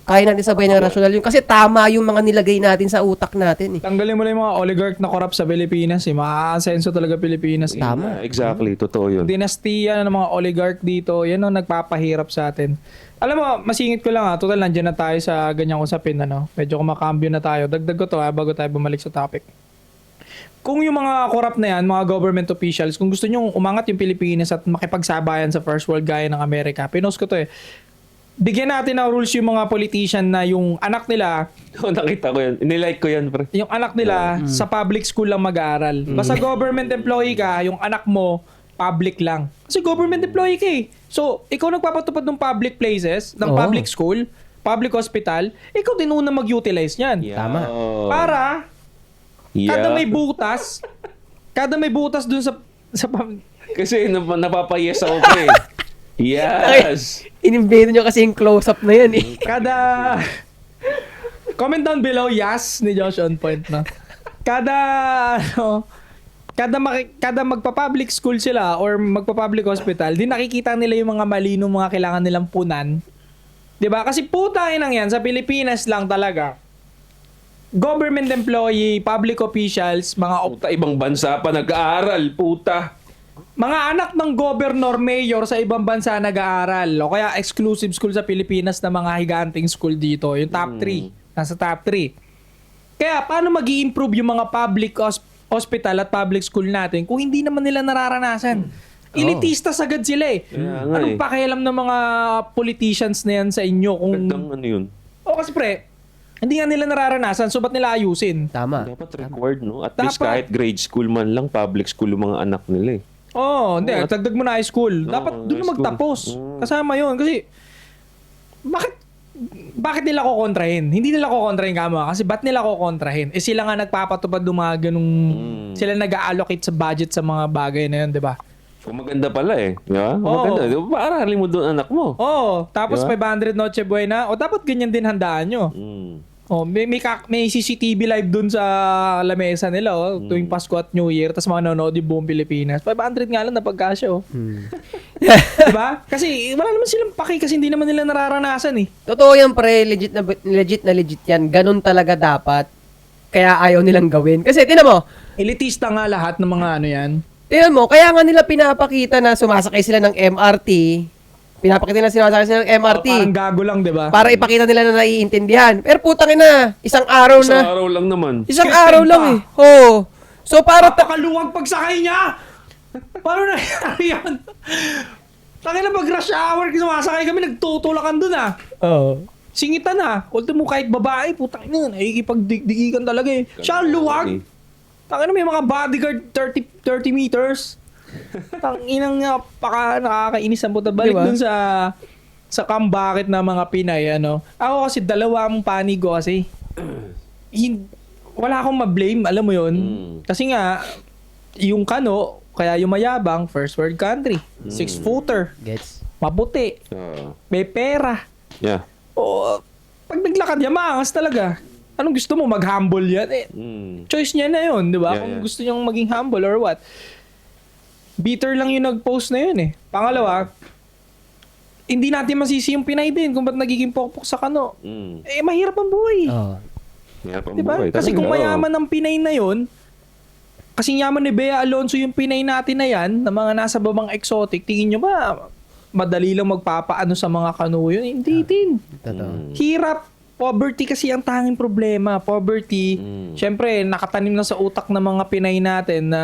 Kaya natin sabayan ng rasyonal yun. Kasi tama yung mga nilagay natin sa utak natin. Eh. Tanggalin mo lang yung mga oligarch na corrupt sa Pilipinas. Makaka-asenso talaga Pilipinas. Tama. Exactly, totoo yun. Dinastiya ng mga oligarch dito, yan ang nagpapahirap sa atin. Alam mo, masingit ko lang total nandiyan na tayo sa ganyang usapin, medyo kumakambyo na tayo. Dagdag ko to bago tayo bumalik sa topic. Kung yung mga corrupt na yan, mga government officials, kung gusto nyo umangat yung Pilipinas at makipagsabayan sa first world gaya ng Amerika, pinost ko to bigyan natin ng rules yung mga politician na yung anak nila, Nakita ko yan. Inilike ko yan, pre. yung anak nila sa public school lang mag-aaral. Basta government employee ka, yung anak mo, public lang. Kasi government employee ka eh. So, ikaw nagpapatupad ng public places, ng Oo. public school, public hospital, ikaw din una mag-utilize yan. Tama. Para, Yeah. kada may butas dun sa Kasi napapayes ako pre. Yes. Inimbento nyo kasi yung close-up na yan eh. kada comment down below yes ni Josh on point na. Kada magpa-public school sila or magpa-public hospital, di nakikita nila yung mga mali ng mga kailangan nilang punan. 'Di ba? Kasi putang inang yan sa Pilipinas lang talaga. Government employee, public officials, Puta, ibang bansa pa nag-aaral, puta. mga anak ng governor, mayor sa ibang bansa nag-aaral o kaya exclusive school sa Pilipinas na mga higanting school dito, yung top 3, nasa top 3. Kaya paano mag-i-improve yung mga public hospital at public school natin kung hindi naman nila nararanasan? Elitista sagad sila eh. Kaya nga Anong eh. pakialam ng mga politicians na yan sa inyo kung... Gandang ano yun. O kasi pre, hindi nga nila nararanasan, so ba't nila ayusin? Tama. Dapat required, no? At least Dapat. kahit grade school man lang, public school yung mga anak nila eh. Hindi. Tagdag mo na high school. Dapat doon high school. magtapos. Kasama yun. Kasi, bakit nila kukontrahin? Hindi nila kukontrahin kamo. Kasi ba't nila kukontrahin? Sila nga nagpapatupad ng mga ganung... Sila nag-allocate sa budget sa mga bagay na yun, di ba? Kung maganda pala eh. Di ba? Oo. Maganda. Di ba? Paaralin mo doon anak mo. Tapos Di 500 Noche Buena. Dapat ganyan din handaan nyo. May CCTV live dun sa lamesa nila tuwing Pasko at New Year, tapos mga nanonood yung buong Pilipinas. 500 nga lang na pagkasya diba? Kasi wala naman silang paki kasi hindi naman nila nararanasan eh. Totoo yan pre, legit na legit yan. Ganun talaga dapat. Kaya ayaw nilang gawin. Kasi tinan mo, Elitista nga lahat ng mga ano yan. tinan mo, kaya nga nila pinapakita na sumasakay sila ng MRT. Pinapakita nila sumasakay sila ng MRT. Parang gago lang, di ba? Para ipakita nila na naiintindihan. Pero putang ina, isang araw Isang na. araw lang naman. Isang Scripted araw lang pa. eh. Oo. So para Napakaluwag pagsakay niya! Paano nangyari yan? Tangina pag rush hour, sumasakay kami, nagtutulakan dun Oo. Singitan Ultimo kahit babae, putang ina, nakikipagdigigan talaga eh. Siya ang luwag. Tangina may mga bodyguard 30 meters. Tanginang nakakainis ang puta. Balik Diba? dun sa comeback na mga Pinay, Ako kasi dalawa ang panig ko kasi. Wala akong ma-blame, alam mo yun. Kasi nga, yung kano, kaya yung mayabang, first world country. 6-footer, Gets. maputi, Oo. may pera. Yeah. O, pag naglakad niya, maangas talaga. Anong gusto mo? Mag-humble yan? Choice niya na yun, di ba? Yeah, Kung yeah. gusto niyang maging humble or what. Bitter lang yung nag-post na yun eh. Pangalawa, hindi natin masisi yung Pinay din kung ba't nagiging pokpok sa kano. Eh, mahirap ang buhay. Oh. Hirap ang Diba? buhay. Kasi Talaga, kung oo. mayaman ng Pinay na yun, kasing yaman ni Bea Alonso yung Pinay natin na yan, na mga nasa babang exotic, tingin nyo ba, madali lang magpapaano sa mga kano yun? Hindi din. Totoo. Hirap. Poverty kasi ang tanging problema. Poverty, syempre, nakatanim na sa utak ng mga Pinay natin na,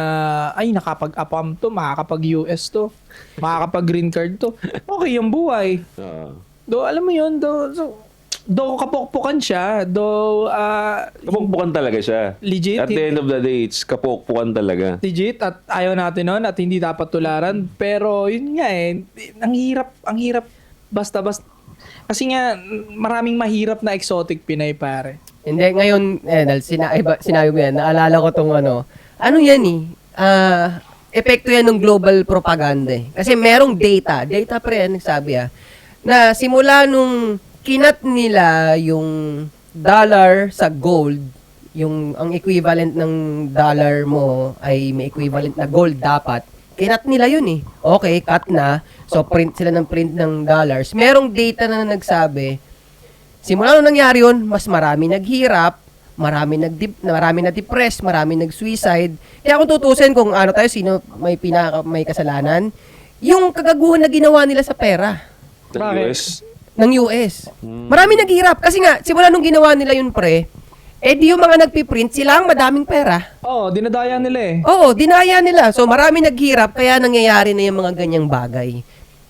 ay, nakapag-APAM to, makakapag-US to, makakapag-green card to. Okay yung buhay. Oo. Do, alam mo yun, do kapokpokan siya, Kapokpukan talaga siya. legit, At the end of the day, it's kapokpukan talaga. legit, at ayaw natin nun, at hindi dapat tularan. Pero, yun nga eh, ang hirap, basta-basta. Kasi nga, maraming mahirap na exotic Pinay, pare. Hindi, ngayon, dahil sinabi mo yan, naalala ko tong ano yan epekto yan ng global propaganda eh. Kasi merong data pre, nagsabi na simula nung kinat nila yung dollar sa gold, ang equivalent ng dollar mo ay may equivalent na gold dapat, kinat nila yun eh. Okay, cut na. So, print sila ng print ng dollars. Merong data na nagsabi, simula nung nangyari yun, mas marami naghirap, marami na-depress, marami nag-suicide. Kaya kung tutusin kung sino may kasalanan, yung kagaguhan na ginawa nila sa pera Ng Bakit? US. ng US. Marami naghirap. Kasi nga, simula nung ginawa nila yun, pre, di yung mga nagpiprint, sila ang madaming pera. Oo, dinadaya nila eh. Oo, dinaya nila. So, marami naghirap, kaya nangyayari na yung mga ganyang bagay.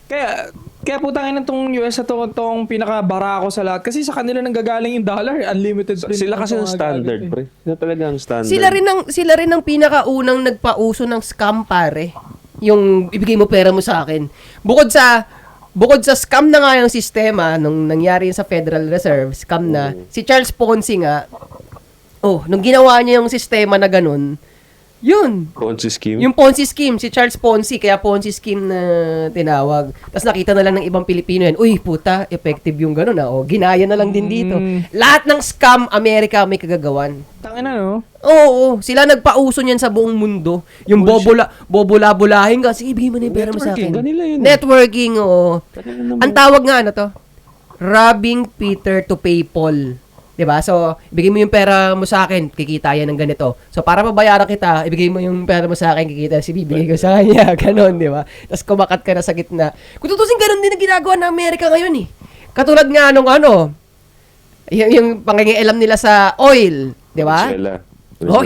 Kaya putangin na tong US na tong pinakabarako sa lahat. Kasi sa kanila nanggagaling yung dollar, unlimited print. Sila kasi ang ang mga standard, gamit eh. pre. Sila talaga ang standard. Sila rin ang pinakaunang nagpauso ng scam, pare. Yung ibigay mo pera mo sa akin. Bukod sa scam na nga yung sistema nung nangyari yun sa Federal Reserve, scam na. Si Charles Ponzi nga, nung ginawa niya yung sistema na ganun, yun. Ponzi scheme. Yung Ponzi scheme, si Charles Ponzi, kaya Ponzi scheme na tinawag. Tapos nakita na lang ng ibang Pilipino yan, uy, puta, effective yung gano'n ginaya na lang din dito. Lahat ng scam, Amerika may kagagawan. Tangin na, no? Oo, sila nagpauso niyan sa buong mundo. Yung bobula-bulahin ka, sige, bigyan mo na yung pera mo sa Networking, akin. kanila yun. Networking, oo. Ang tawag nga, to? Robbing Peter to pay Paul. 'Di ba? So, ibigay mo yung pera mo sa akin, kikita yan ng ganito. So, para mabayaran kita, ibigay mo yung pera mo sa akin, kikita bibigay ko sa kanya. Ganon, 'di ba? Tapos kumakat ka na sa gitna. Kung tutusin, ganon din ang ginagawa ng Amerika ngayon eh. Katulad nga nung yung pangingialam nila sa oil, 'di ba? Venezuela.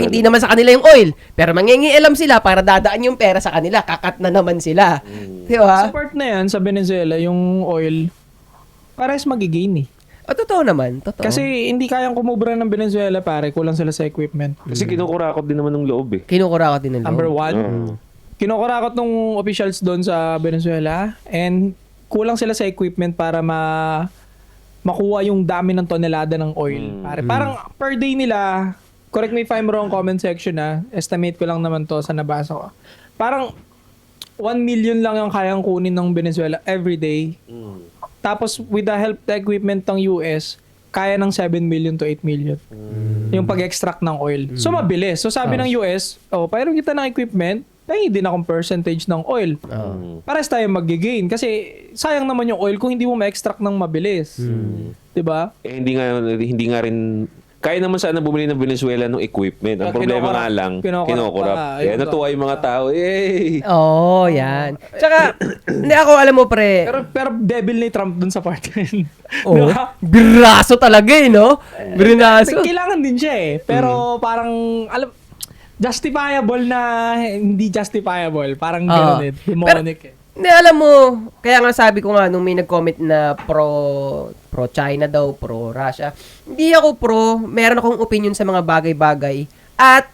Hindi naman sa kanila yung oil, pero mangingialam sila para dadaan yung pera sa kanila, kakat na naman sila. 'Di ba? Sa part na yan, sa Venezuela, yung oil, pares magigain eh. Totoo naman, totoo. Kasi hindi kayang kumubra ng Venezuela, pare. Kulang sila sa equipment. Kasi kinukurakot din naman ng loob eh. kinukurakot din nila. Number one, kinukurakot ng officials doon sa Venezuela and kulang sila sa equipment para makuha yung dami ng tonelada ng oil. Pare, parang per day nila, correct me if I'm wrong, comment section estimate ko lang naman to sa nabasa ko. Parang 1 million lang yung kayang kunin ng Venezuela every day. Tapos with the help the equipment ng US, kaya ng 7 million to 8 million. Yung pag-extract ng oil. So mabilis. So sabi ng US, pairon kita ng equipment, tayo din akong percentage ng oil. Pares tayo mag-gain. Kasi sayang naman yung oil kung hindi mo ma-extract ng mabilis. 'Di ba? Hindi nga rin kaya naman sana bumili ng Venezuela ng equipment. Ang problema nga lang, kinokorap. Kaya natuwa yung mga tao. Yay! Yan. Tsaka, hindi ako, alam mo, pre. Pero devil ni Trump dun sa part na yun. Biraso talaga no? Biraso. Kailangan din siya eh. Pero parang, justifiable na hindi justifiable. Parang gano'n eh. Demonic eh. Hindi, alam mo, kaya nga sabi ko nga, nung may nag-comment na pro-China daw, pro-Russia, hindi ako meron akong opinion sa mga bagay-bagay. At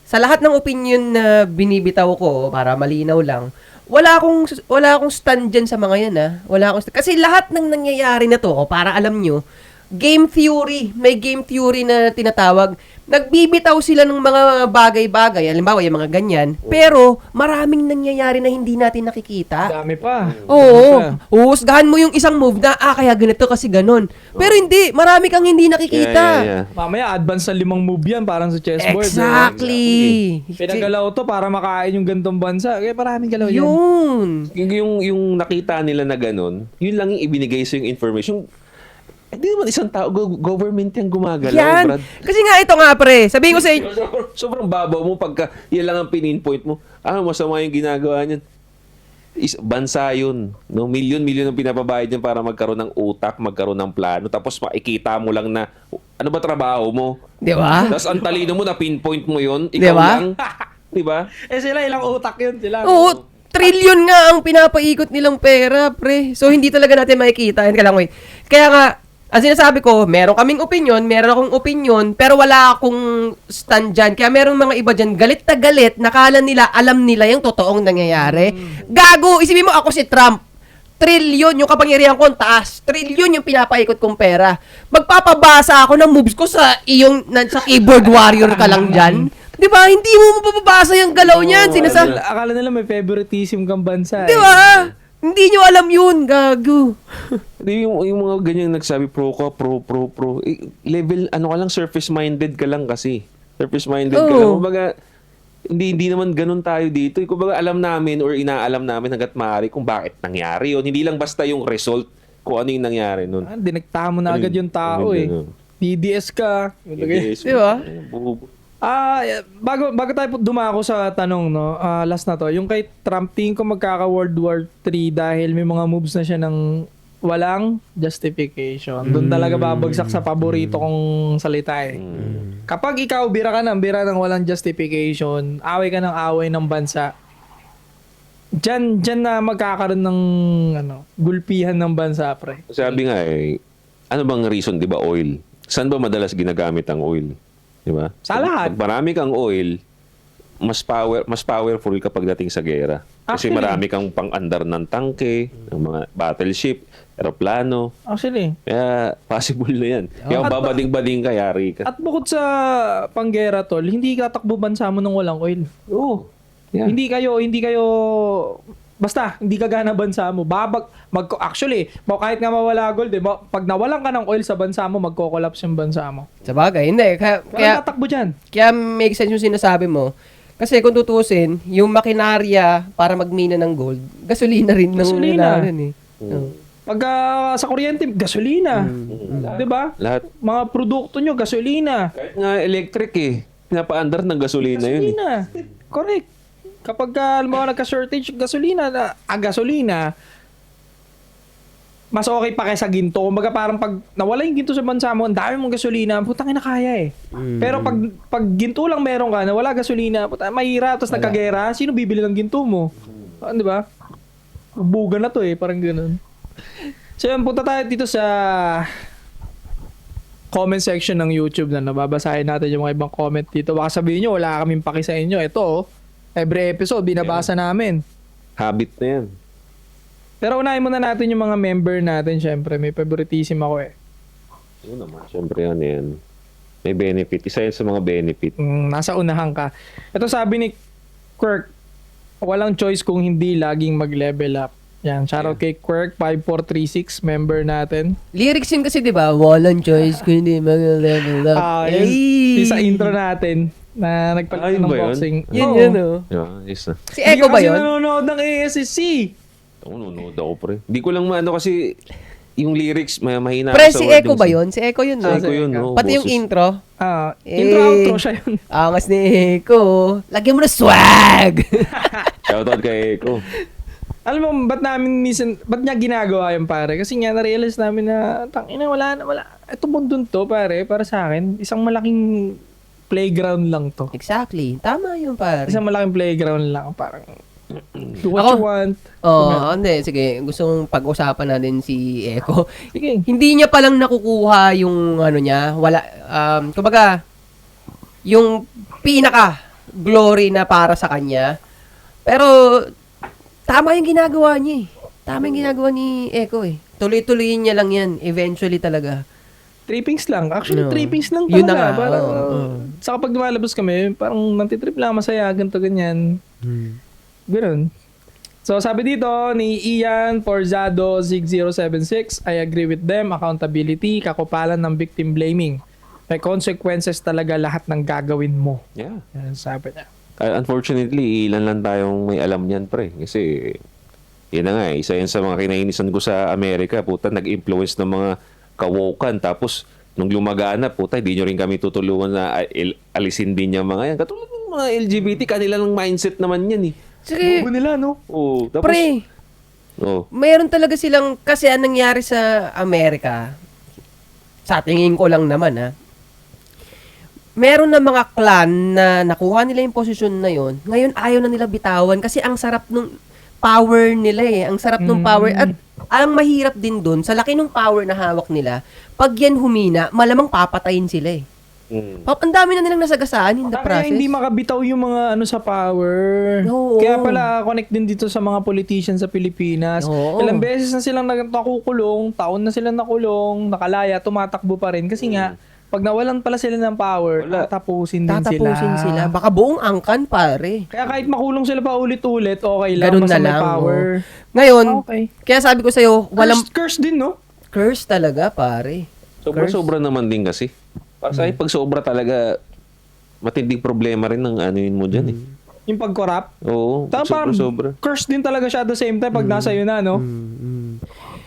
sa lahat ng opinion na binibitaw ko, para malinaw lang, wala akong stand dyan sa mga yan, Kasi lahat ng nangyayari na to, para alam nyo, game theory. May game theory na tinatawag. Nagbibitaw sila ng mga bagay-bagay. Halimbawa, yung mga ganyan. Pero, maraming nangyayari na hindi natin nakikita. Dami pa. Oo. Uhusgahan mo yung isang move na, kaya ganito kasi ganon. Pero hindi. Marami kang hindi nakikita. Yeah. Mamaya, advance sa 5 move yan, parang sa chessboard. Exactly. Pinagalaw to para makain yung gantong bansa. Kaya maraming galaw yan. Yun. Yung nakita nila na ganun, yun lang yung ibinigay sa yung information. Hindi naman isang tao, government yung gumagalaw, Yan. Brad. Kasi nga, ito nga, pre. Sabihin ko sa inyo, Sobrang babaw mo pagka yan lang ang pininpoint mo. Masama yung ginagawa niyan. Bansa yun. No? Milyon ang pinapabayad niyan para magkaroon ng utak, magkaroon ng plano. Tapos makikita mo lang na, ano ba trabaho mo? di ba? Tapos ang talino mo na pinpoint mo yun. Ikaw Diba? lang. Di ba? Sila ilang utak yun sila. Oo, trillion nga ang pinapaikot nilang pera, pre. So, hindi talaga natin makikita. Yan ka lang, wait. Kaya nga, ang sinasabi ko, meron kaming opinion, meron akong opinion, pero wala akong stand dyan. Kaya merong mga iba dyan, galit na galit, nakala nila, alam nila yung totoong nangyayari. Gago, isipin mo ako si Trump. Trillion yung kapangyarihan ko, ang taas. Trillion yung pinapaikot kong pera. Magpapabasa ako ng moves ko sa sa keyboard warrior ka lang dyan. Di ba? Hindi mo mapapabasa yung galaw niyan. Akala nila may favoritism kang bansa. Di ba? Hindi nyo alam yun, gago. Yung mga ganyan nagsabi, pro ka, pro. Level, ka lang, surface-minded ka lang kasi. Surface-minded ka lang. Kumbaga, hindi naman ganun tayo dito. Kumbaga, alam namin or inaalam namin hanggat maaari kung bakit nangyari yun. Hindi lang basta yung result kung ano yung nangyari nun. Dinagta mo na agad yung tao eh. DDS ka. Di ba? Bago tayo dumako sa tanong, no, last na to, yung kay Trump, tingin ko magkaka World War 3 dahil may mga moves na siya ng walang justification. Doon talaga babagsak sa paborito kong salita eh. Kapag ikaw bira ng walang justification, away ka ng away ng bansa, dyan na magkakaroon ng gulpihan ng bansa, pre. Sabi nga ano bang reason, di ba, oil? Saan ba madalas ginagamit ang oil? Di ba? Sa lahat. Pag marami kang oil, mas powerful kapag dating sa gera. Kasi Actually, marami kang pang-andar ng tangke, ng mga battleship, eroplano. Actually. Kaya possible na yan. Kaya At- babading-bading ka, yari ka. At bukod sa panggera, tol, hindi ka takbo bansa mo ng walang oil. Oo. Yeah. Hindi kayo basta hindi ka gana bansa mo. Actually, kahit nga mawala gold, pag nawalan ka ng oil sa bansa mo, magko-collapse yung bansa mo. Sa bagay, hindi. Kaya tatakbo diyan. Kaya make sense yung sinasabi mo. Kasi kung tutusin, yung makinarya para magmina ng gold, gasolina rin ng Gasolina. Pag sa kuryente, gasolina. 'Di ba? Lahat. Mga produkto nyo, gasolina. Kahit nga electric pinapaandar ng gasolina yun. Gasolina. Correct. Kapag halimbawa nagka-shortage gasolina, mas okay pa kaysa ginto. Kumbaga parang pag nawala yung ginto sa bansa mo, ang dami mong gasolina, putang ina kaya eh. Pero pag ginto lang meron ka, nawala gasolina, putang mahirap, tapos nagkagera, sino bibili ng ginto mo? Di ba? Buga na to eh, parang ganoon. So yun, punta tayo dito sa comment section ng YouTube na nababasahin natin yung mga ibang comment dito. Baka sabihin nyo, wala kaming paki sa inyo. Ito, every episode, binabasa namin. Habit na yan. Pero unahin muna natin yung mga member natin, syempre. May favoritism ako eh. Yun naman. Siyempre yan. May benefit. Isa yan sa mga benefit. Nasa unahan ka. Ito sabi ni Quirk, walang choice kung hindi laging mag-level up. Yan, shoutout kay Quirk, 5436, member natin. Lyrics yun kasi, di ba? Walang choice kung hindi mag-level up. Yung sa intro natin na nagpalit ng ba yun? boxing. Yun, oh. Yeah, yes na. Si Echo ba yun? Hindi ka kasi nanonood ng ASSC. Ako nanonood ako, pre. Hindi ko lang maano kasi yung lyrics, mahina Pre, ako sa si wording. Echo ba yun? Si Echo yun, no? Si Echo yun, no? Pati yung Boses. intro. Intro-outro siya yun. Angas ni Echo. Lagyan mo na swag! Shoutout kay Echo. Alam mo, ba't niya ginagawa yung pare? Kasi nga, na-realize namin na, tangina, wala. Ito mundon to, pare, para sa akin, isang malaking playground lang to. Exactly. Tama yun, pare. Isang malaking playground lang, parang, do what you want. Hindi. Sige, gusto kong pag-usapan natin si Echo. Sige. Hindi niya palang nakukuha yung ano niya. Wala, kumbaga, yung pinaka-glory na para sa kanya. Pero, tama yung ginagawa niya eh. Tama yung ginagawa ni Echo eh. Tuloy-tuloyin niya lang yan. Eventually talaga. Trippings lang. Actually, No. trippings lang Yun na talaga. nga, Parang, oo. Saka pag lumalabas kami, parang nantitrip lang, masaya, ganito, ganyan. Ganun. So, sabi dito ni Ian Forzado 6076, I agree with them. Accountability, kakupalan ng victim blaming. May consequences talaga lahat ng gagawin mo. Yeah. Yan, sabi niya. Unfortunately, ilan lang tayong may alam niyan, pre. Kasi, yun na nga, isa yan sa mga kinainisan ko sa Amerika. Puta, nag-influence ng mga kawokan. Tapos, nung lumagana, puta, hindi nyo rin kami tutulungan na alisin din yung mga yan. Katulad ng mga LGBT, kanila ng mindset naman yan eh. Sige, nila, no? Oo, tapos, pre, oh, mayroon talaga silang, kasi anong nangyari sa Amerika, sa tingin ko lang naman meron na mga clan na nakuha nila yung posisyon na yon. Ngayon ayaw na nila bitawan kasi ang sarap nung power nila eh. Ang sarap nung power. At ang mahirap din dun, sa laki ng power na hawak nila, pag yan humina, malamang papatayin sila eh. Ang dami na nilang nasagasaan in the Kaya process. hindi makabitaw yung mga ano sa power. Oo. Kaya pala connect din dito sa mga politicians sa Pilipinas. Oo. Ilang beses na silang nakukulong, taon na silang nakulong, nakalaya, tumatakbo pa rin. Kasi nga, pag nawalan pala sila ng power, Wala. tatapusin din Tatapusin sila. Baka buong angkan, pare. Kaya kahit makulong sila pa ulit-ulit, okay lang. Ganun Basta na may lang. power. Ngayon, Okay. kaya sabi ko sa'yo, walang Curse din, no? curse talaga, pare. sobra-sobra naman din kasi. Para sa akin, pag sobra talaga, matinding problema rin ng ano yun mo dyan eh. Yung pag-corrupt. Oo, pag Parang sobra-sobra. curse din talaga siya at the same time pag nasa yun na, no?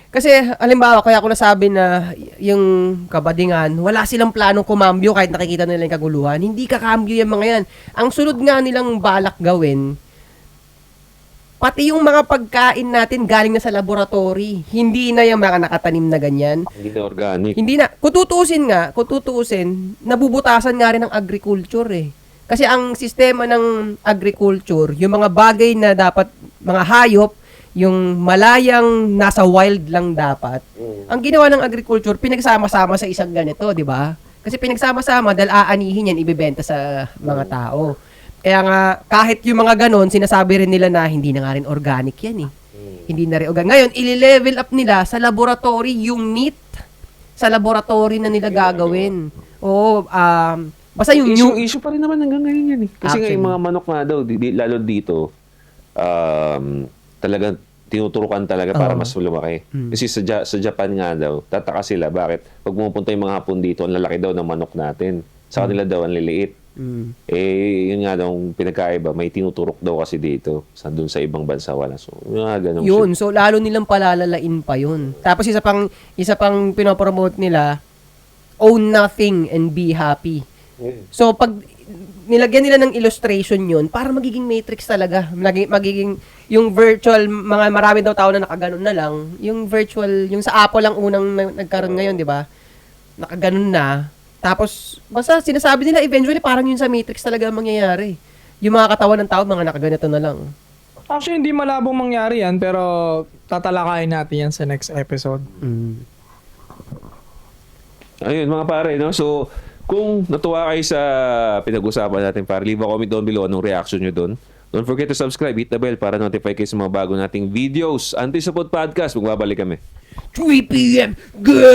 Kasi, alimbawa, kaya ako nasabi na yung kabadingan, wala silang planong kumambyo kahit nakikita nila yung kaguluhan. Hindi kakambyo yung mga yan. Ang sunod nga nilang balak gawin, pati yung mga pagkain natin galing na sa laboratory. Hindi na yung mga nakatanim na ganyan. Hindi na organic. Hindi na. Kung tutuusin, nabubutasan nga rin ng agriculture eh. Kasi ang sistema ng agriculture, yung mga bagay na dapat, mga hayop, yung malayang nasa wild lang dapat. Ang ginawa ng agriculture, pinagsama-sama sa isang ganito, di ba? Kasi pinagsama-sama dahil aanihin yan, ibebenta sa mga tao. Kaya nga, kahit yung mga ganon, sinasabi rin nila na hindi na nga rin organic yan eh. Hindi na rin organic. Ngayon, ili-level up nila sa laboratory yung meat. Sa laboratory na nila gagawin. Oo, basta yung Issue pa rin naman hanggang ngayon yan eh. Kasi nga Actually. yung mga manok nga daw, lalo dito, talagang tinuturukan talaga para mas lumaki. Kasi sa Japan nga daw, tataka sila bakit pag pumupunta yung mga hapon dito, ang lalaki daw ng manok natin. Sa kanila daw ang liliit. Eh, yun nga daw pinagkaiba, may tinuturok daw kasi dito. Doon sa ibang bansa wala. So, yun nga ganun. Yun, so lalo nilang palalalain pa yun. Tapos isa pang pinopromote nila, own nothing and be happy. So pag nilagyan nila ng illustration yun, para magiging matrix talaga. Magiging yung virtual, mga marami daw tao na nakaganon na lang. Yung virtual, yung sa Apple lang unang nagkaroon ngayon, di ba? Nakaganon na. Tapos, basta sinasabi nila eventually parang yun sa matrix talaga ang mangyayari. Yung mga katawan ng tao, mga nakaganito na lang. Actually, hindi malabong mangyari yan, pero tatalakayin natin yan sa next episode. Ayun mga pare, no? So, kung natuwa kayo sa pinag-usapan natin, pare, leave a comment down below anong reaction nyo doon. Don't forget to subscribe, hit the bell para notify kayo sa mga bago nating videos. Anti-Sapot Podcast, magbabalik kami. 3 p.m. Good!